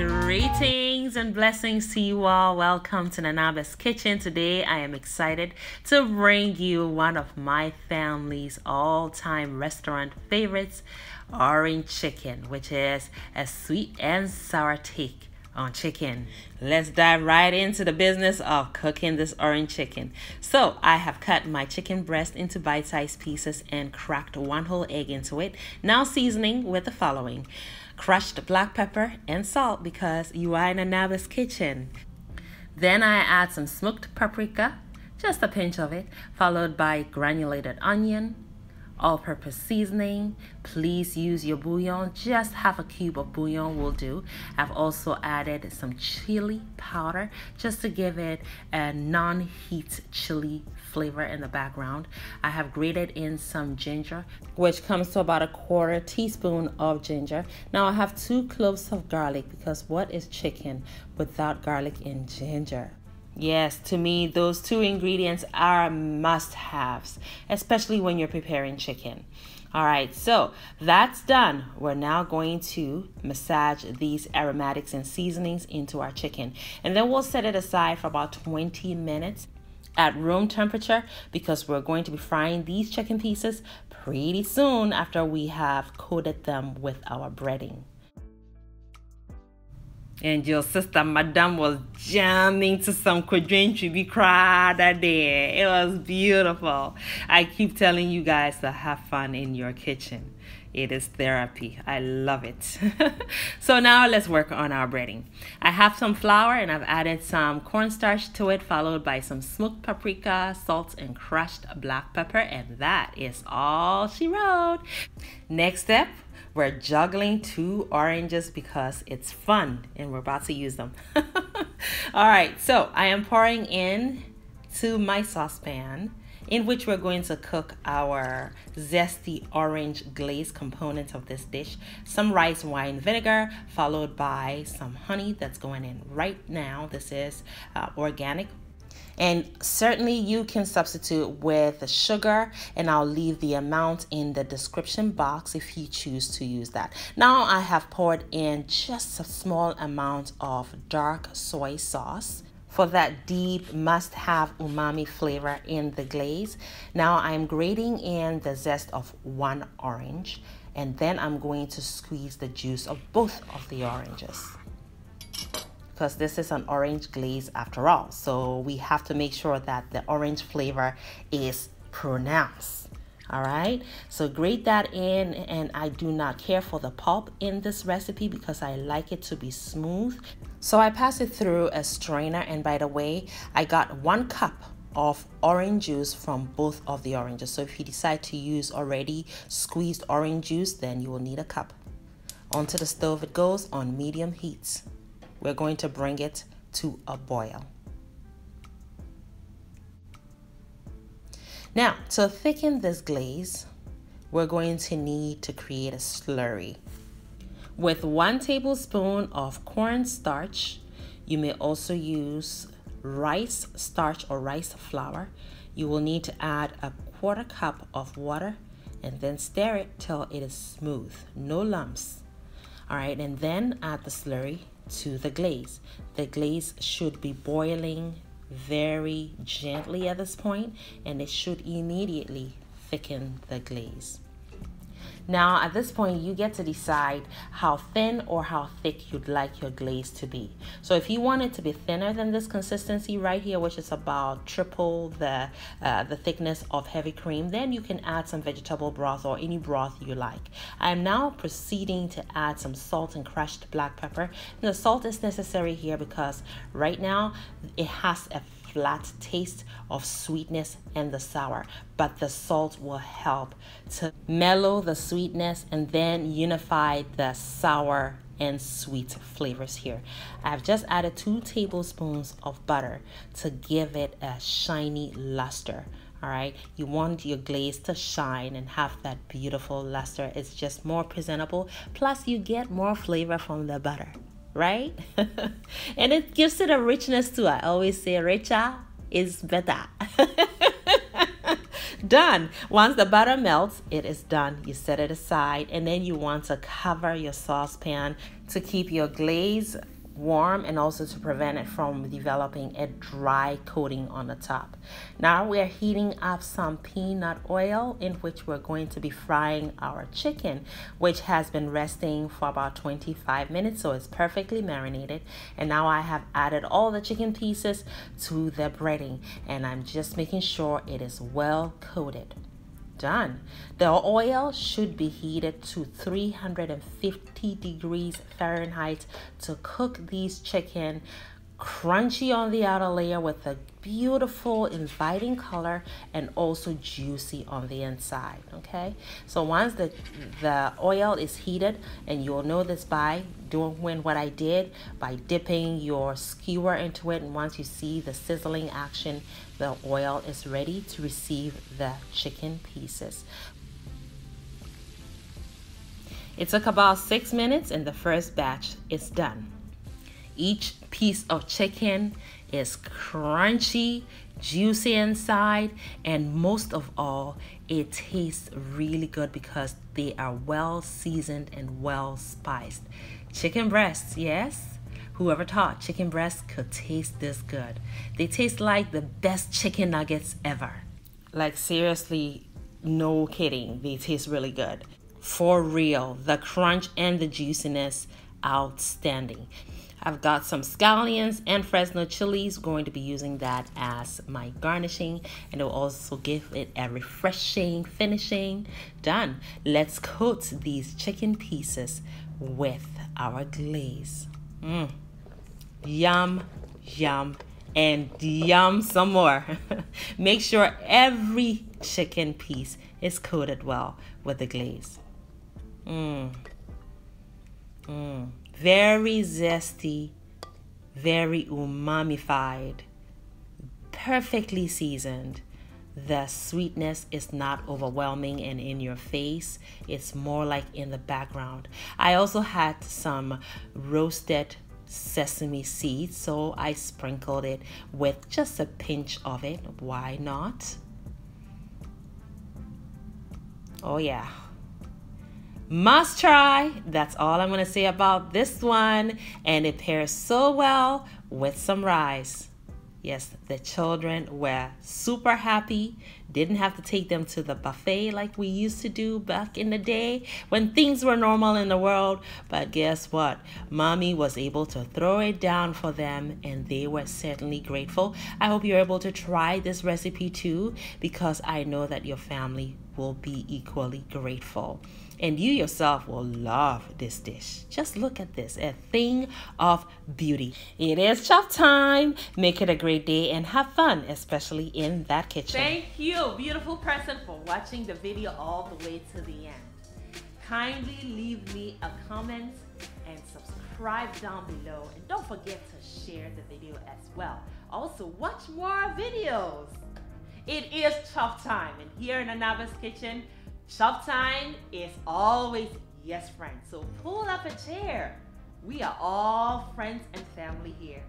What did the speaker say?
Greetings and blessings to you all. Welcome to Nanabe's Kitchen. Today I am excited to bring you one of my family's all-time restaurant favorites, orange chicken, which is a sweet and sour take on chicken. Let's dive right into the business of cooking this orange chicken. So I have cut my chicken breast into bite-sized pieces and cracked one whole egg into it. Now seasoning with the following: crushed black pepper and salt because you are in Nanabe's kitchen. Then I add some smoked paprika, just a pinch of it, followed by granulated onion, all-purpose seasoning. Please use your bouillon. Just half a cube of bouillon will do. I've also added some chili powder just to give it a non-heat chili flavor in the background. I have grated in some ginger, which comes to about 1/4 teaspoon of ginger. Now I have 2 cloves of garlic because what is chicken without garlic and ginger? Yes, to me, those 2 ingredients are must-haves, especially when you're preparing chicken. All right, so that's done. We're now going to massage these aromatics and seasonings into our chicken, and then we'll set it aside for about 20 minutes at room temperature because we're going to be frying these chicken pieces pretty soon after we have coated them with our breading. And your sister Madame was jamming to some quadrantribi crowd that day. It was beautiful. I keep telling you guys to have fun in your kitchen. It is therapy. I love it. So now let's work on our breading. I have some flour and I've added some cornstarch to it, followed by some smoked paprika, salt, and crushed black pepper. And that is all she wrote. Next step, we're juggling 2 oranges because it's fun and we're about to use them. All right, so I am pouring in to my saucepan in which we're going to cook our zesty orange glaze component of this dish, some rice wine vinegar, followed by some honey that's going in right now. This is organic. And certainly you can substitute with sugar, and I'll leave the amount in the description box if you choose to use that. Now I have poured in just a small amount of dark soy sauce for that deep must-have umami flavor in the glaze. Now I'm grating in the zest of 1 orange, and then I'm going to squeeze the juice of both of the oranges, because this is an orange glaze after all. So we have to make sure that the orange flavor is pronounced. All right, so grate that in, and I do not care for the pulp in this recipe because I like it to be smooth. So I pass it through a strainer, and by the way, I got 1 cup of orange juice from both of the oranges. So if you decide to use already squeezed orange juice, then you will need a cup. Onto the stove it goes on medium heat. We're going to bring it to a boil. Now, to thicken this glaze, we're going to need to create a slurry. With 1 tablespoon of cornstarch, you may also use rice starch or rice flour. You will need to add 1/4 cup of water and then stir it till it is smooth, no lumps. All right, and then add the slurry to the glaze. The glaze should be boiling very gently at this point, and it should immediately thicken the glaze. Now at this point, you get to decide how thin or how thick you'd like your glaze to be. So if you want it to be thinner than this consistency right here, which is about triple the thickness of heavy cream, then you can add some vegetable broth or any broth you like. I'm now proceeding to add some salt and crushed black pepper. And the salt is necessary here because right now it has a flat taste of sweetness and the sour, but the salt will help to mellow the sweetness and then unify the sour and sweet flavors here. I've just added 2 tablespoons of butter to give it a shiny luster. All right, you want your glaze to shine and have that beautiful luster. It's just more presentable, plus you get more flavor from the butter, right? And it gives it a richness too. I always say richer is better. Done. Once the butter melts, it is done. You set it aside, and then you want to cover your saucepan to keep your glaze warm and also to prevent it from developing a dry coating on the top. Now we're heating up some peanut oil in which we're going to be frying our chicken, which has been resting for about 25 minutes, so it's perfectly marinated. And now I have added all the chicken pieces to the breading, and I'm just making sure it is well coated. Done. The oil should be heated to 350 degrees Fahrenheit to cook these chicken crunchy on the outer layer with a beautiful inviting color and also juicy on the inside. Okay, so once the oil is heated, and you'll know this by doing what I did, by dipping your skewer into it, and once you see the sizzling action, the oil is ready to receive the chicken pieces. It took about 6 minutes and the first batch is done. Each piece of chicken is crunchy, juicy inside, and most of all, it tastes really good because they are well seasoned and well spiced. Chicken breasts, yes? Whoever thought chicken breasts could taste this good? They taste like the best chicken nuggets ever. Like seriously, no kidding, they taste really good. For real, the crunch and the juiciness, outstanding. I've got some scallions and Fresno chilies, going to be using that as my garnishing, and it will also give it a refreshing finishing. Done. Let's coat these chicken pieces with our glaze. Yum, yum, and yum some more. Make sure every chicken piece is coated well with the glaze. Very zesty, very umami-fied, perfectly seasoned. The sweetness is not overwhelming and in your face. It's more like in the background. I also had some roasted sesame seeds, so I sprinkled it with just a pinch of it. Why not? Oh yeah. Must try. That's all I'm going to say about this one. And it pairs so well with some rice. Yes, the children were super happy. Didn't have to take them to the buffet like we used to do back in the day when things were normal in the world. But guess what? Mommy was able to throw it down for them, and they were certainly grateful. I hope you're able to try this recipe too, because I know that your family will be equally grateful. And you yourself will love this dish. Just look at this, a thing of beauty. It is chop time. Make it a great day and have fun, especially in that kitchen. Thank you, beautiful person, for watching the video all the way to the end. Kindly leave me a comment and subscribe down below. And don't forget to share the video as well. Also, watch more videos. It is chop time, and here in Anaba's kitchen, chop time is always yes, friends. So pull up a chair. We are all friends and family here.